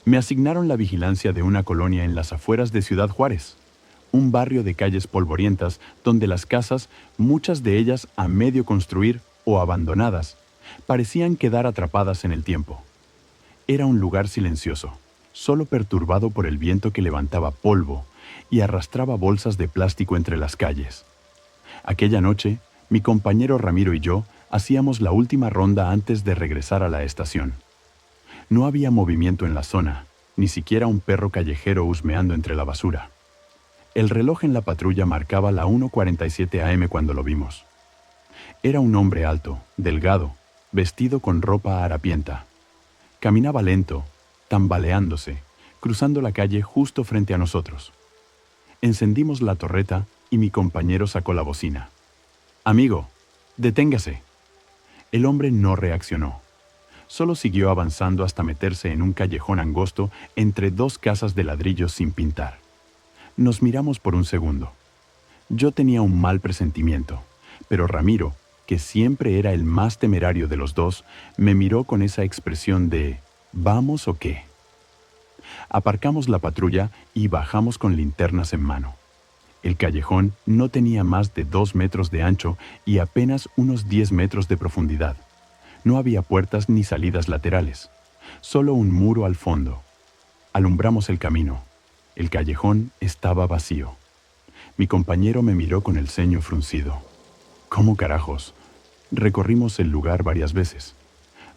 Me asignaron la vigilancia de una colonia en las afueras de Ciudad Juárez, un barrio de calles polvorientas donde las casas, muchas de ellas a medio construir o abandonadas, parecían quedar atrapadas en el tiempo. Era un lugar silencioso, solo perturbado por el viento que levantaba polvo y arrastraba bolsas de plástico entre las calles. Aquella noche, mi compañero Ramiro y yo hacíamos la última ronda antes de regresar a la estación. No había movimiento en la zona, ni siquiera un perro callejero husmeando entre la basura. El reloj en la patrulla marcaba la 1:47 am cuando lo vimos. Era un hombre alto, delgado, vestido con ropa harapienta. Caminaba lento, tambaleándose, cruzando la calle justo frente a nosotros. Encendimos la torreta y mi compañero sacó la bocina. «Amigo, deténgase». El hombre no reaccionó. Solo siguió avanzando hasta meterse en un callejón angosto entre dos casas de ladrillos sin pintar. Nos miramos por un segundo. Yo tenía un mal presentimiento, pero Ramiro, que siempre era el más temerario de los dos, me miró con esa expresión de «¿vamos o qué?». Aparcamos la patrulla y bajamos con linternas en mano. El callejón no tenía más de 2 metros de ancho y apenas unos 10 metros de profundidad. No había puertas ni salidas laterales, solo un muro al fondo. Alumbramos el camino. El callejón estaba vacío. Mi compañero me miró con el ceño fruncido. ¿Cómo carajos? Recorrimos el lugar varias veces.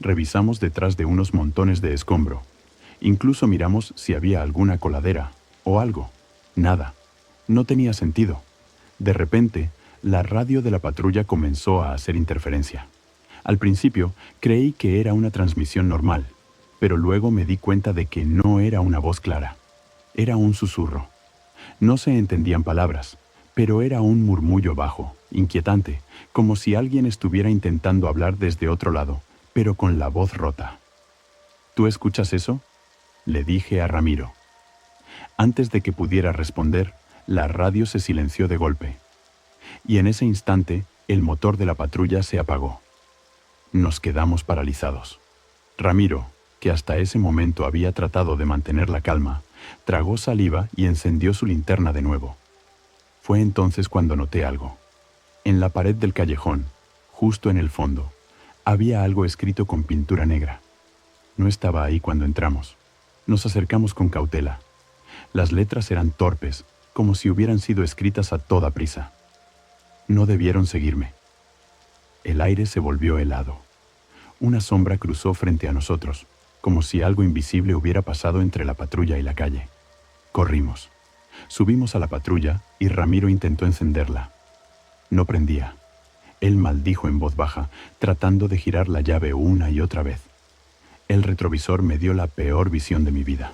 Revisamos detrás de unos montones de escombro. Incluso miramos si había alguna coladera o algo. Nada. No tenía sentido. De repente, la radio de la patrulla comenzó a hacer interferencia. Al principio, creí que era una transmisión normal, pero luego me di cuenta de que no era una voz clara. Era un susurro. No se entendían palabras, pero era un murmullo bajo, inquietante, como si alguien estuviera intentando hablar desde otro lado, pero con la voz rota. ¿Tú escuchas eso?, le dije a Ramiro. Antes de que pudiera responder, la radio se silenció de golpe. Y en ese instante, el motor de la patrulla se apagó. Nos quedamos paralizados. Ramiro, que hasta ese momento había tratado de mantener la calma, tragó saliva y encendió su linterna de nuevo. Fue entonces cuando noté algo. En la pared del callejón, justo en el fondo, había algo escrito con pintura negra. No estaba ahí cuando entramos. Nos acercamos con cautela. Las letras eran torpes, como si hubieran sido escritas a toda prisa. No debieron seguirme. El aire se volvió helado. Una sombra cruzó frente a nosotros, como si algo invisible hubiera pasado entre la patrulla y la calle. Corrimos. Subimos a la patrulla y Ramiro intentó encenderla. No prendía. Él maldijo en voz baja, tratando de girar la llave una y otra vez. El retrovisor me dio la peor visión de mi vida.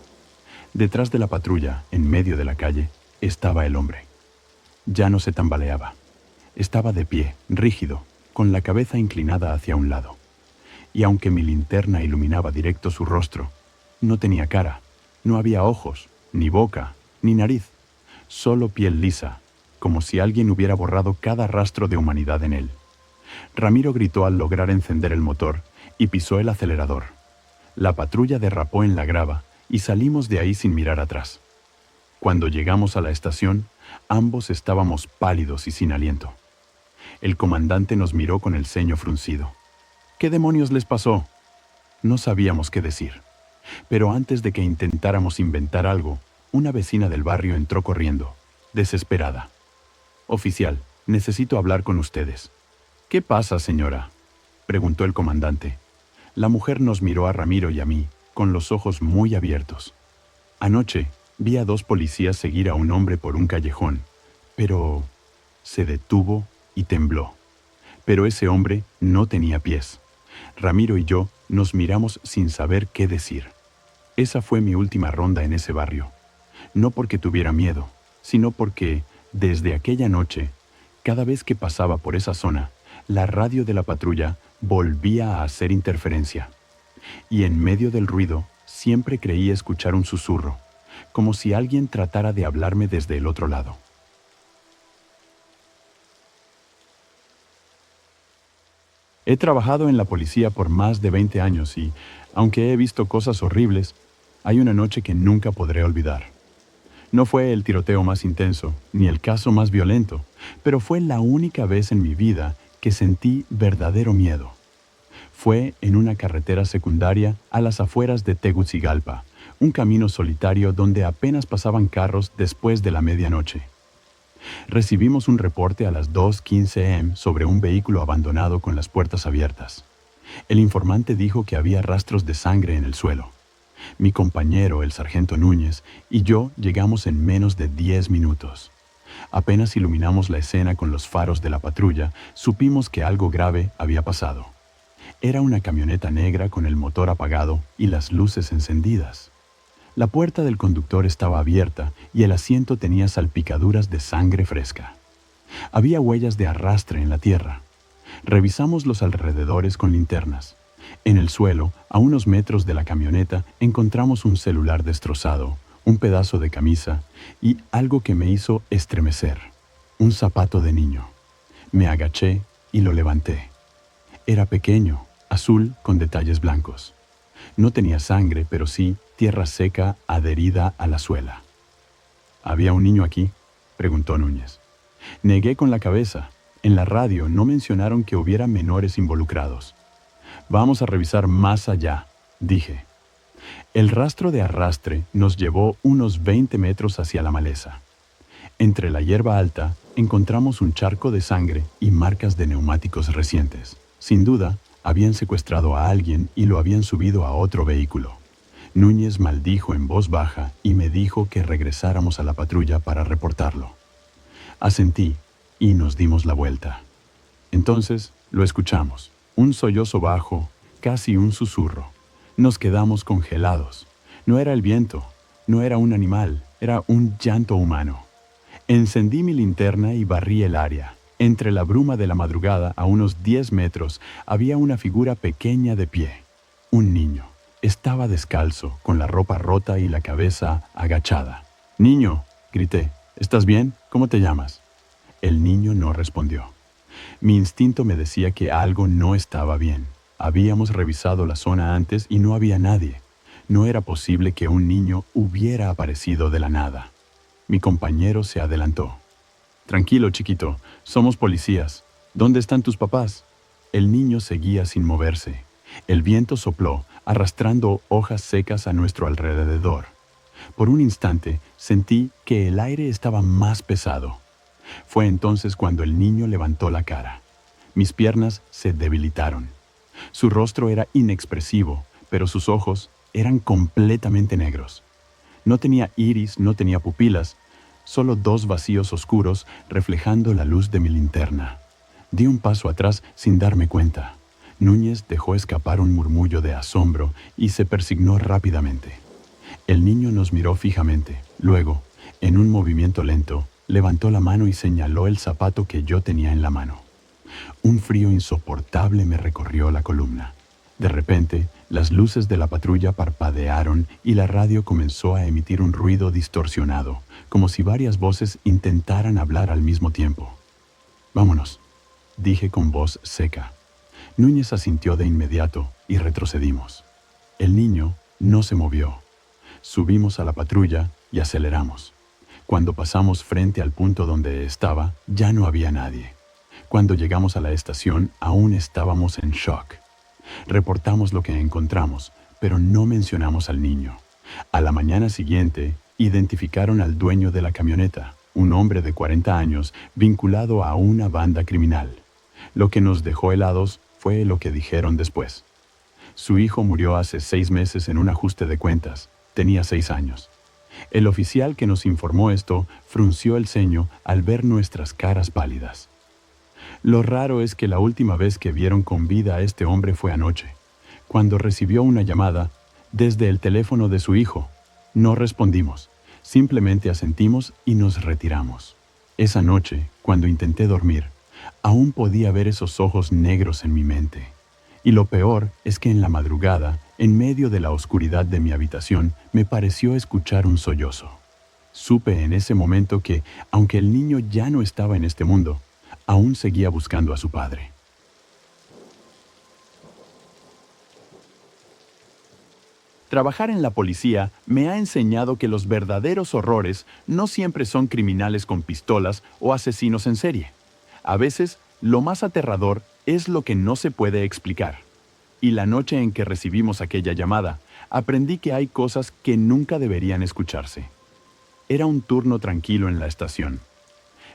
Detrás de la patrulla, en medio de la calle, estaba el hombre. Ya no se tambaleaba. Estaba de pie, rígido, con la cabeza inclinada hacia un lado. Y aunque mi linterna iluminaba directo su rostro, no tenía cara, no había ojos, ni boca, ni nariz, solo piel lisa, como si alguien hubiera borrado cada rastro de humanidad en él. Ramiro gritó al lograr encender el motor y pisó el acelerador. La patrulla derrapó en la grava y salimos de ahí sin mirar atrás. Cuando llegamos a la estación, ambos estábamos pálidos y sin aliento. El comandante nos miró con el ceño fruncido. ¿Qué demonios les pasó? No sabíamos qué decir. Pero antes de que intentáramos inventar algo, una vecina del barrio entró corriendo, desesperada. «Oficial, necesito hablar con ustedes». «¿Qué pasa, señora?», preguntó el comandante. La mujer nos miró a Ramiro y a mí, con los ojos muy abiertos. «Anoche vi a 2 policías seguir a un hombre por un callejón, pero...». Se detuvo y tembló. Pero ese hombre no tenía pies. Ramiro y yo nos miramos sin saber qué decir. Esa fue mi última ronda en ese barrio. No porque tuviera miedo, sino porque, desde aquella noche, cada vez que pasaba por esa zona, la radio de la patrulla volvía a hacer interferencia. Y en medio del ruido, siempre creí escuchar un susurro, como si alguien tratara de hablarme desde el otro lado. He trabajado en la policía por más de 20 años y, aunque he visto cosas horribles, Hay una noche que nunca podré olvidar. No fue el tiroteo más intenso, ni el caso más violento, pero fue la única vez en mi vida que sentí verdadero miedo. Fue en una carretera secundaria a las afueras de Tegucigalpa, un camino solitario donde apenas pasaban carros después de la medianoche. Recibimos un reporte a las 2:15 am sobre un vehículo abandonado con las puertas abiertas. El informante dijo que había rastros de sangre en el suelo. Mi compañero, el sargento Núñez, y yo llegamos en menos de 10 minutos. Apenas iluminamos la escena con los faros de la patrulla, supimos que algo grave había pasado. Era una camioneta negra con el motor apagado y las luces encendidas. La puerta del conductor estaba abierta y el asiento tenía salpicaduras de sangre fresca. Había huellas de arrastre en la tierra. Revisamos los alrededores con linternas. En el suelo, a unos metros de la camioneta, encontramos un celular destrozado, un pedazo de camisa y algo que me hizo estremecer, un zapato de niño. Me agaché y lo levanté. Era pequeño, azul con detalles blancos. No tenía sangre, pero sí tierra seca adherida a la suela. ¿Había un niño aquí?, preguntó Núñez. Negué con la cabeza. En la radio no mencionaron que hubiera menores involucrados. Vamos a revisar más allá, dije. El rastro de arrastre nos llevó unos 20 metros hacia la maleza. Entre la hierba alta encontramos un charco de sangre y marcas de neumáticos recientes. Sin duda, habían secuestrado a alguien y lo habían subido a otro vehículo. Núñez maldijo en voz baja y me dijo que regresáramos a la patrulla para reportarlo. Asentí y nos dimos la vuelta. Entonces lo escuchamos. Un sollozo bajo, casi un susurro. Nos quedamos congelados. No era el viento, no era un animal, era un llanto humano. Encendí mi linterna y barrí el área. Entre la bruma de la madrugada, a unos 10 metros, había una figura pequeña de pie. Un niño. Estaba descalzo, con la ropa rota y la cabeza agachada. «Niño», grité, «¿estás bien? ¿Cómo te llamas?» El niño no respondió. Mi instinto me decía que algo no estaba bien. Habíamos revisado la zona antes y no había nadie. No era posible que un niño hubiera aparecido de la nada. Mi compañero se adelantó. «Tranquilo, chiquito, somos policías. ¿Dónde están tus papás?» El niño seguía sin moverse. El viento sopló, arrastrando hojas secas a nuestro alrededor. Por un instante sentí que el aire estaba más pesado. Fue entonces cuando el niño levantó la cara. Mis piernas se debilitaron. Su rostro era inexpresivo, pero sus ojos eran completamente negros. No tenía iris, no tenía pupilas, solo dos vacíos oscuros reflejando la luz de mi linterna. Di un paso atrás sin darme cuenta. Núñez dejó escapar un murmullo de asombro y se persignó rápidamente. El niño nos miró fijamente. Luego, en un movimiento lento, levantó la mano y señaló el zapato que yo tenía en la mano. Un frío insoportable me recorrió la columna. De repente, las luces de la patrulla parpadearon y la radio comenzó a emitir un ruido distorsionado, como si varias voces intentaran hablar al mismo tiempo. «Vámonos», dije con voz seca. Núñez asintió de inmediato y retrocedimos. El niño no se movió. Subimos a la patrulla y aceleramos. Cuando pasamos frente al punto donde estaba, ya no había nadie. Cuando llegamos a la estación, aún estábamos en shock. Reportamos lo que encontramos, pero no mencionamos al niño. A la mañana siguiente, identificaron al dueño de la camioneta, un hombre de 40 años vinculado a una banda criminal. Lo que nos dejó helados fue lo que dijeron después. Su hijo murió hace 6 meses en un ajuste de cuentas. Tenía 6 años. El oficial que nos informó esto frunció el ceño al ver nuestras caras pálidas. Lo raro es que la última vez que vieron con vida a este hombre fue anoche, cuando recibió una llamada desde el teléfono de su hijo. No respondimos, simplemente asentimos y nos retiramos. Esa noche, cuando intenté dormir, aún podía ver esos ojos negros en mi mente. Y lo peor es que en la madrugada, en medio de la oscuridad de mi habitación, me pareció escuchar un sollozo. Supe en ese momento que, aunque el niño ya no estaba en este mundo, aún seguía buscando a su padre. Trabajar en la policía me ha enseñado que los verdaderos horrores no siempre son criminales con pistolas o asesinos en serie. A veces, lo más aterrador es lo que no se puede explicar. Y la noche en que recibimos aquella llamada, aprendí que hay cosas que nunca deberían escucharse. Era un turno tranquilo en la estación.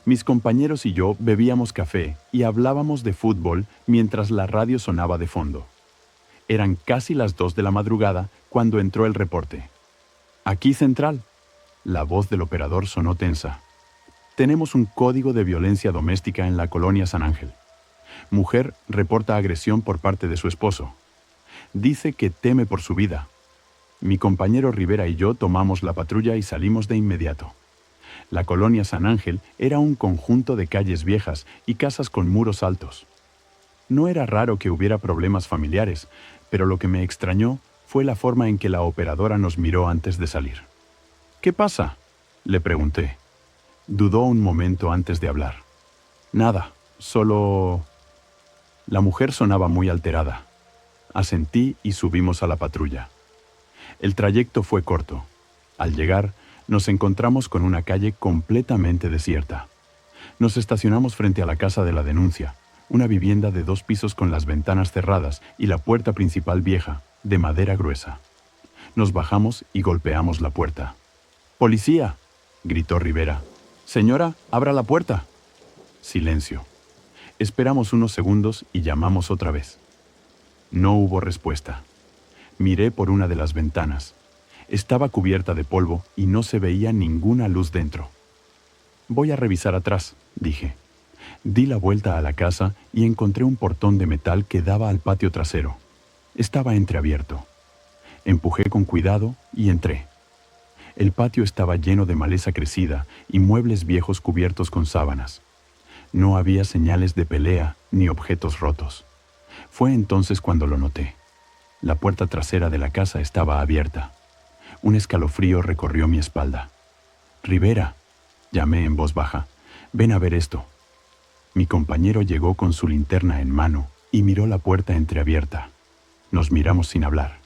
Mis compañeros y yo bebíamos café y hablábamos de fútbol mientras la radio sonaba de fondo. Eran casi las 2 de la madrugada cuando entró el reporte. Aquí Central. La voz del operador sonó tensa. Tenemos un código de violencia doméstica en la colonia San Ángel. Mujer reporta agresión por parte de su esposo. Dice que teme por su vida. Mi compañero Rivera y yo tomamos la patrulla y salimos de inmediato. La colonia San Ángel era un conjunto de calles viejas y casas con muros altos. No era raro que hubiera problemas familiares, pero lo que me extrañó fue la forma en que la operadora nos miró antes de salir. «¿Qué pasa?», le pregunté. Dudó un momento antes de hablar. «Nada, solo...». La mujer sonaba muy alterada. Asentí y subimos a la patrulla. El trayecto fue corto. Al llegar, nos encontramos con una calle completamente desierta. Nos estacionamos frente a la casa de la denuncia, una vivienda de 2 pisos con las ventanas cerradas y la puerta principal vieja, de madera gruesa. Nos bajamos y golpeamos la puerta. «¡Policía!», gritó Rivera. «Señora, abra la puerta». Silencio. Esperamos unos segundos y llamamos otra vez. No hubo respuesta. Miré por una de las ventanas. Estaba cubierta de polvo y no se veía ninguna luz dentro. «Voy a revisar atrás», dije. Di la vuelta a la casa y encontré un portón de metal que daba al patio trasero. Estaba entreabierto. Empujé con cuidado y entré. El patio estaba lleno de maleza crecida y muebles viejos cubiertos con sábanas. No había señales de pelea ni objetos rotos. Fue entonces cuando lo noté. La puerta trasera de la casa estaba abierta. Un escalofrío recorrió mi espalda. «Rivera», llamé en voz baja, «ven a ver esto». Mi compañero llegó con su linterna en mano y miró la puerta entreabierta. Nos miramos sin hablar.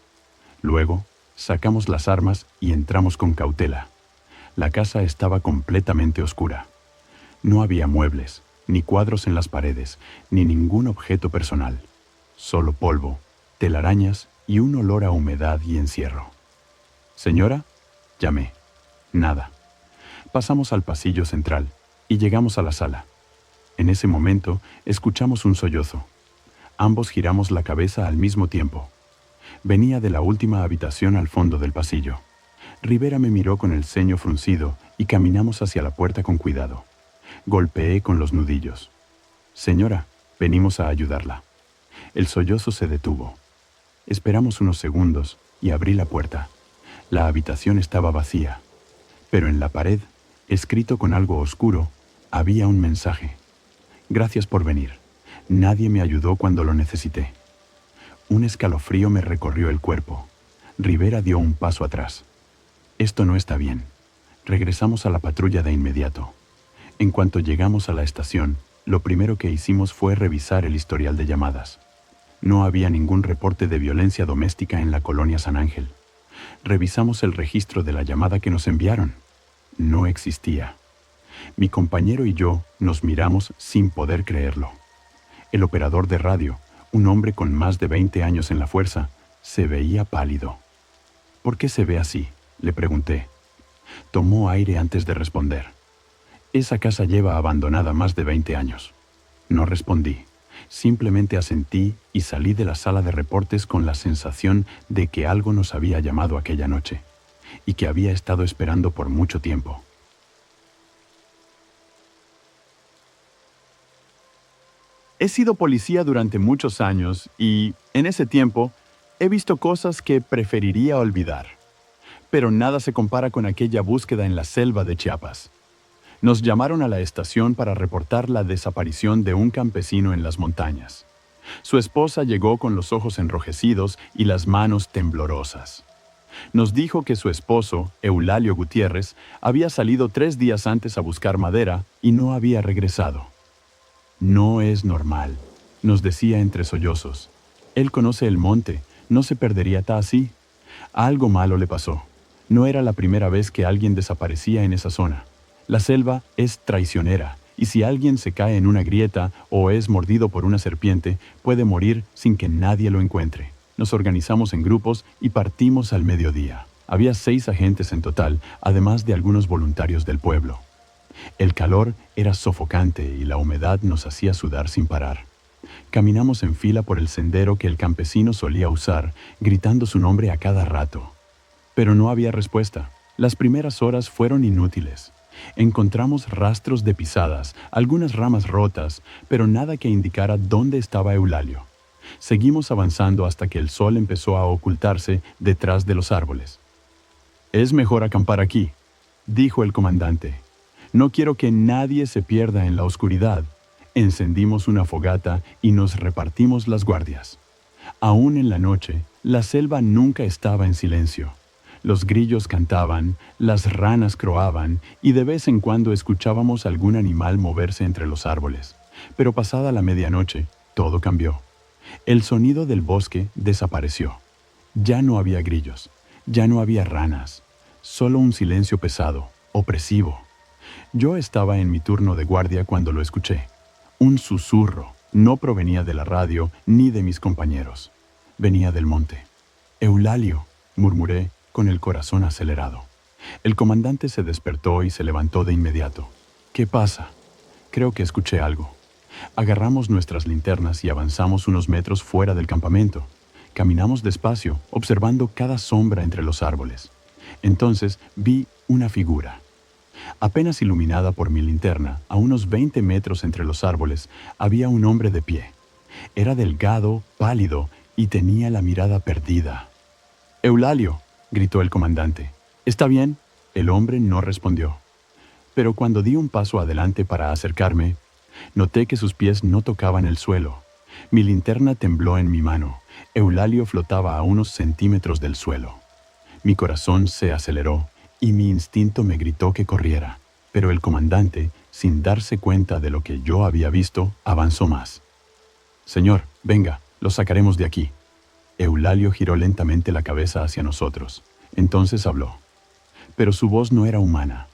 Luego, sacamos las armas y entramos con cautela. La casa estaba completamente oscura. No había muebles, ni cuadros en las paredes, ni ningún objeto personal. Solo polvo, telarañas y un olor a humedad y encierro. «Señora», llamé. Nada. Pasamos al pasillo central y llegamos a la sala. En ese momento, escuchamos un sollozo. Ambos giramos la cabeza al mismo tiempo. Venía de la última habitación al fondo del pasillo. Rivera me miró con el ceño fruncido y caminamos hacia la puerta con cuidado. Golpeé con los nudillos. «Señora, venimos a ayudarla». El sollozo se detuvo. Esperamos unos segundos y abrí la puerta. La habitación estaba vacía, pero en la pared, escrito con algo oscuro, había un mensaje. «Gracias por venir. Nadie me ayudó cuando lo necesité». Un escalofrío me recorrió el cuerpo. Rivera dio un paso atrás. «Esto no está bien». Regresamos a la patrulla de inmediato. En cuanto llegamos a la estación, lo primero que hicimos fue revisar el historial de llamadas. No había ningún reporte de violencia doméstica en la colonia San Ángel. Revisamos el registro de la llamada que nos enviaron. No existía. Mi compañero y yo nos miramos sin poder creerlo. El operador de radio, un hombre con más de 20 años en la fuerza, se veía pálido. «¿Por qué se ve así?», le pregunté. Tomó aire antes de responder. «Esa casa lleva abandonada más de 20 años». No respondí. Simplemente asentí y salí de la sala de reportes con la sensación de que algo nos había llamado aquella noche y que había estado esperando por mucho tiempo. He sido policía durante muchos años y, en ese tiempo, he visto cosas que preferiría olvidar. Pero nada se compara con aquella búsqueda en la selva de Chiapas. Nos llamaron a la estación para reportar la desaparición de un campesino en las montañas. Su esposa llegó con los ojos enrojecidos y las manos temblorosas. Nos dijo que su esposo, Eulalio Gutiérrez, había salido 3 días antes a buscar madera y no había regresado. «No es normal», nos decía entre sollozos. «Él conoce el monte, no se perdería así. Algo malo le pasó. No era la primera vez que alguien desaparecía en esa zona. La selva es traicionera, y si alguien se cae en una grieta o es mordido por una serpiente, puede morir sin que nadie lo encuentre. Nos organizamos en grupos y partimos al mediodía. Había 6 agentes en total, además de algunos voluntarios del pueblo. El calor era sofocante y la humedad nos hacía sudar sin parar. Caminamos en fila por el sendero que el campesino solía usar, gritando su nombre a cada rato. Pero no había respuesta. Las primeras horas fueron inútiles. Encontramos rastros de pisadas, algunas ramas rotas, pero nada que indicara dónde estaba Eulalio. Seguimos avanzando hasta que el sol empezó a ocultarse detrás de los árboles. «Es mejor acampar aquí», dijo el comandante. «No quiero que nadie se pierda en la oscuridad». Encendimos una fogata y nos repartimos las guardias. Aún en la noche, la selva nunca estaba en silencio. Los grillos cantaban, las ranas croaban y de vez en cuando escuchábamos algún animal moverse entre los árboles. Pero pasada la medianoche, todo cambió. El sonido del bosque desapareció. Ya no había grillos, ya no había ranas, solo un silencio pesado, opresivo. Yo estaba en mi turno de guardia cuando lo escuché. Un susurro no provenía de la radio ni de mis compañeros. Venía del monte. «Eulalio», murmuré con el corazón acelerado. El comandante se despertó y se levantó de inmediato. «¿Qué pasa?» «Creo que escuché algo». Agarramos nuestras linternas y avanzamos unos metros fuera del campamento. Caminamos despacio, observando cada sombra entre los árboles. Entonces vi una figura. Apenas iluminada por mi linterna, a unos 20 metros entre los árboles, había un hombre de pie. Era delgado, pálido y tenía la mirada perdida. «Eulalio», gritó el comandante. «¿Está bien?» El hombre no respondió. Pero cuando di un paso adelante para acercarme, noté que sus pies no tocaban el suelo. Mi linterna tembló en mi mano. Eulalio flotaba a unos centímetros del suelo. Mi corazón se aceleró y mi instinto me gritó que corriera. Pero el comandante, sin darse cuenta de lo que yo había visto, avanzó más. «Señor, venga, lo sacaremos de aquí». Eulalio giró lentamente la cabeza hacia nosotros. Entonces habló. Pero su voz no era humana.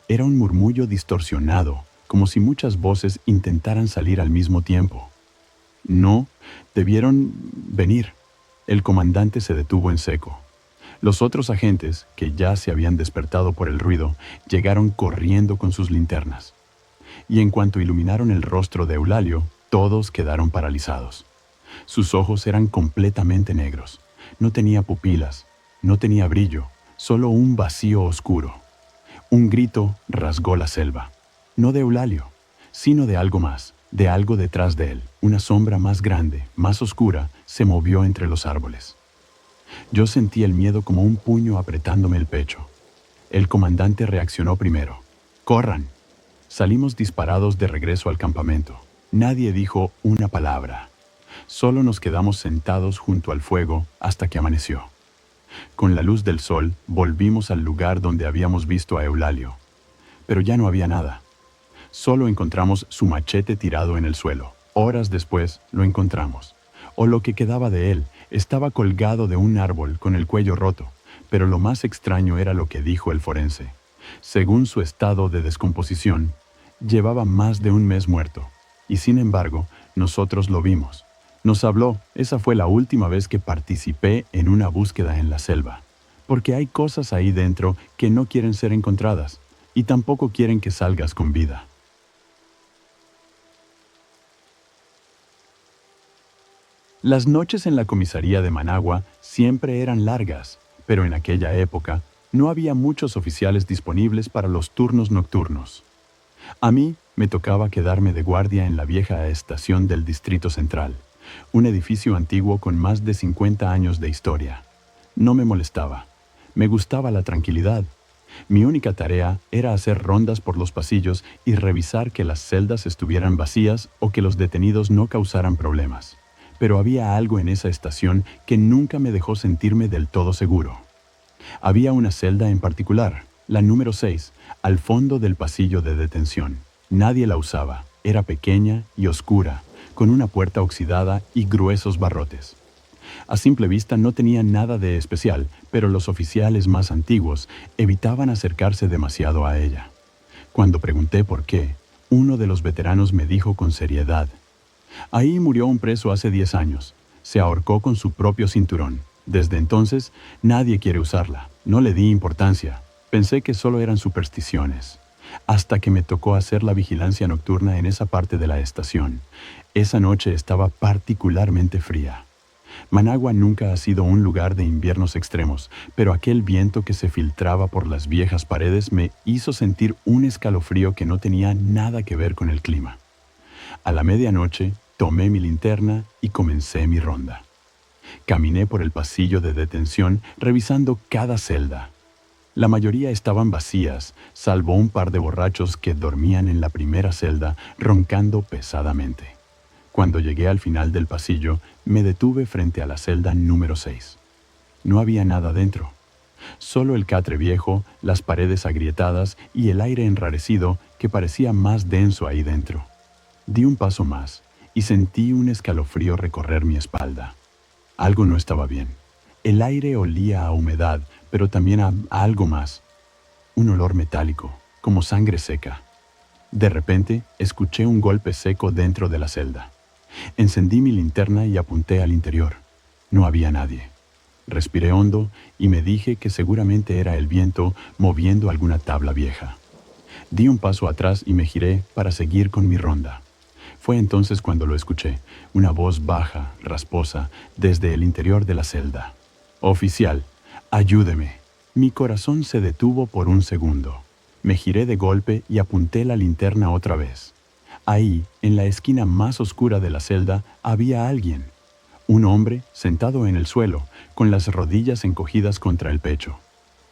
Era un murmullo distorsionado, como si muchas voces intentaran salir al mismo tiempo. «No, debieron venir». El comandante se detuvo en seco. Los otros agentes, que ya se habían despertado por el ruido, llegaron corriendo con sus linternas. Y en cuanto iluminaron el rostro de Eulalio, todos quedaron paralizados. Sus ojos eran completamente negros. No tenía pupilas, no tenía brillo, solo un vacío oscuro. Un grito rasgó la selva. No de Eulalio, sino de algo más, de algo detrás de él. Una sombra más grande, más oscura, se movió entre los árboles. Yo sentí el miedo como un puño apretándome el pecho. El comandante reaccionó primero. «¡Corran!». Salimos disparados de regreso al campamento. Nadie dijo una palabra. Solo nos quedamos sentados junto al fuego hasta que amaneció. Con la luz del sol, volvimos al lugar donde habíamos visto a Eulalio. Pero ya no había nada. Solo encontramos su machete tirado en el suelo. Horas después lo encontramos. O lo que quedaba de él, estaba colgado de un árbol con el cuello roto, pero lo más extraño era lo que dijo el forense. Según su estado de descomposición, llevaba más de un mes muerto, y sin embargo, nosotros lo vimos. Nos habló, esa fue la última vez que participé en una búsqueda en la selva, porque hay cosas ahí dentro que no quieren ser encontradas, y tampoco quieren que salgas con vida. Las noches en la comisaría de Managua siempre eran largas, pero en aquella época no había muchos oficiales disponibles para los turnos nocturnos. A mí me tocaba quedarme de guardia en la vieja estación del Distrito Central, un edificio antiguo con más de 50 años de historia. No me molestaba, me gustaba la tranquilidad. Mi única tarea era hacer rondas por los pasillos y revisar que las celdas estuvieran vacías o que los detenidos no causaran problemas. Pero había algo en esa estación que nunca me dejó sentirme del todo seguro. Había una celda en particular, la número 6, al fondo del pasillo de detención. Nadie la usaba, era pequeña y oscura, con una puerta oxidada y gruesos barrotes. A simple vista no tenía nada de especial, pero los oficiales más antiguos evitaban acercarse demasiado a ella. Cuando pregunté por qué, uno de los veteranos me dijo con seriedad: ahí murió un preso hace 10 años. Se ahorcó con su propio cinturón. Desde entonces, nadie quiere usarla. No le di importancia. Pensé que solo eran supersticiones. Hasta que me tocó hacer la vigilancia nocturna en esa parte de la estación. Esa noche estaba particularmente fría. Managua nunca ha sido un lugar de inviernos extremos, pero aquel viento que se filtraba por las viejas paredes me hizo sentir un escalofrío que no tenía nada que ver con el clima. A la medianoche, tomé mi linterna y comencé mi ronda. Caminé por el pasillo de detención revisando cada celda. La mayoría estaban vacías, salvo un par de borrachos que dormían en la primera celda roncando pesadamente. Cuando llegué al final del pasillo, me detuve frente a la celda número 6. No había nada dentro. Solo el catre viejo, las paredes agrietadas y el aire enrarecido que parecía más denso ahí dentro. Di un paso más y sentí un escalofrío recorrer mi espalda. Algo no estaba bien. El aire olía a humedad, pero también a algo más. Un olor metálico, como sangre seca. De repente, escuché un golpe seco dentro de la celda. Encendí mi linterna y apunté al interior. No había nadie. Respiré hondo y me dije que seguramente era el viento moviendo alguna tabla vieja. Di un paso atrás y me giré para seguir con mi ronda. Fue entonces cuando lo escuché, una voz baja, rasposa, desde el interior de la celda. «Oficial, ayúdeme». Mi corazón se detuvo por un segundo. Me giré de golpe y apunté la linterna otra vez. Ahí, en la esquina más oscura de la celda, había alguien. Un hombre sentado en el suelo, con las rodillas encogidas contra el pecho.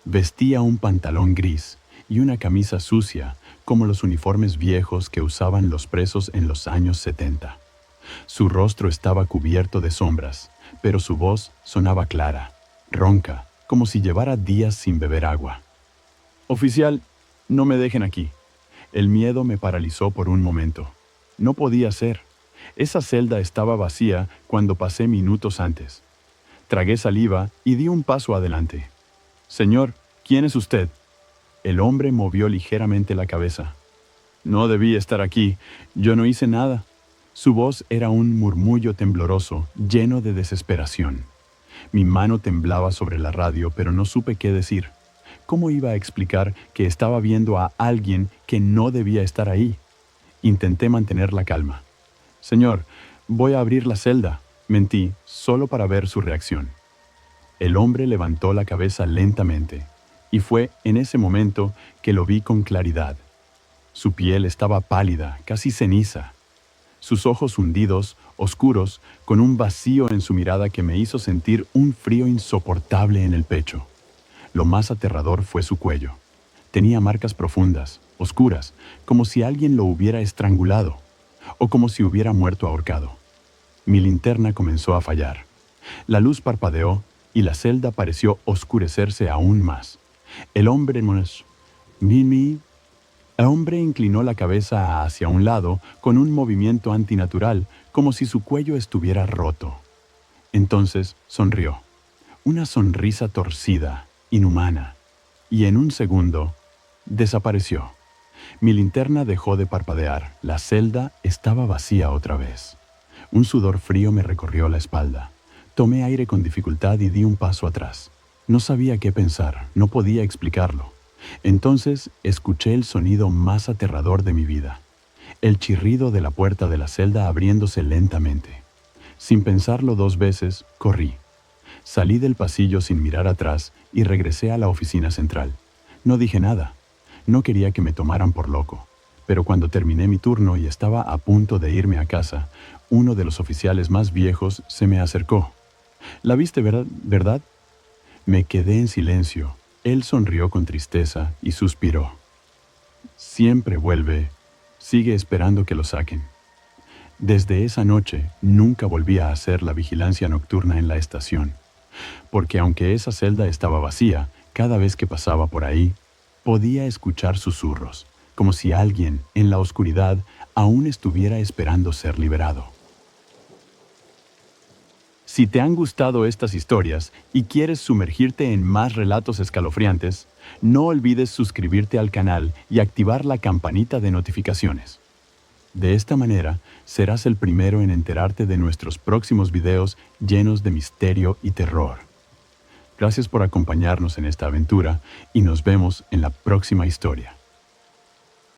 Vestía un pantalón gris y una camisa sucia, como los uniformes viejos que usaban los presos en los años 70. Su rostro estaba cubierto de sombras, pero su voz sonaba clara, ronca, como si llevara días sin beber agua. «Oficial, no me dejen aquí». El miedo me paralizó por un momento. No podía ser. Esa celda estaba vacía cuando pasé minutos antes. Tragué saliva y di un paso adelante. «Señor, ¿quién es usted?» El hombre movió ligeramente la cabeza. «No debí estar aquí. Yo no hice nada». Su voz era un murmullo tembloroso, lleno de desesperación. Mi mano temblaba sobre la radio, pero no supe qué decir. ¿Cómo iba a explicar que estaba viendo a alguien que no debía estar ahí? Intenté mantener la calma. «Señor, voy a abrir la celda», mentí, solo para ver su reacción. El hombre levantó la cabeza lentamente, y fue en ese momento que lo vi con claridad. Su piel estaba pálida, casi ceniza. Sus ojos hundidos, oscuros, con un vacío en su mirada que me hizo sentir un frío insoportable en el pecho. Lo más aterrador fue su cuello. Tenía marcas profundas, oscuras, como si alguien lo hubiera estrangulado, o como si hubiera muerto ahorcado. Mi linterna comenzó a fallar. La luz parpadeó y la celda pareció oscurecerse aún más. El hombre inclinó la cabeza hacia un lado con un movimiento antinatural, como si su cuello estuviera roto. Entonces sonrió. Una sonrisa torcida, inhumana, y en un segundo desapareció. Mi linterna dejó de parpadear. La celda estaba vacía otra vez. Un sudor frío me recorrió la espalda. Tomé aire con dificultad y di un paso atrás. No sabía qué pensar, no podía explicarlo. Entonces escuché el sonido más aterrador de mi vida. El chirrido de la puerta de la celda abriéndose lentamente. Sin pensarlo 2 veces, corrí. Salí del pasillo sin mirar atrás y regresé a la oficina central. No dije nada. No quería que me tomaran por loco. Pero cuando terminé mi turno y estaba a punto de irme a casa, uno de los oficiales más viejos se me acercó. «¿La viste, verdad?» Me quedé en silencio. Él sonrió con tristeza y suspiró. «Siempre vuelve. Sigue esperando que lo saquen». Desde esa noche nunca volví a hacer la vigilancia nocturna en la estación. Porque aunque esa celda estaba vacía, cada vez que pasaba por ahí, podía escuchar susurros, como si alguien, en la oscuridad, aún estuviera esperando ser liberado. Si te han gustado estas historias y quieres sumergirte en más relatos escalofriantes, no olvides suscribirte al canal y activar la campanita de notificaciones. De esta manera, serás el primero en enterarte de nuestros próximos videos llenos de misterio y terror. Gracias por acompañarnos en esta aventura y nos vemos en la próxima historia.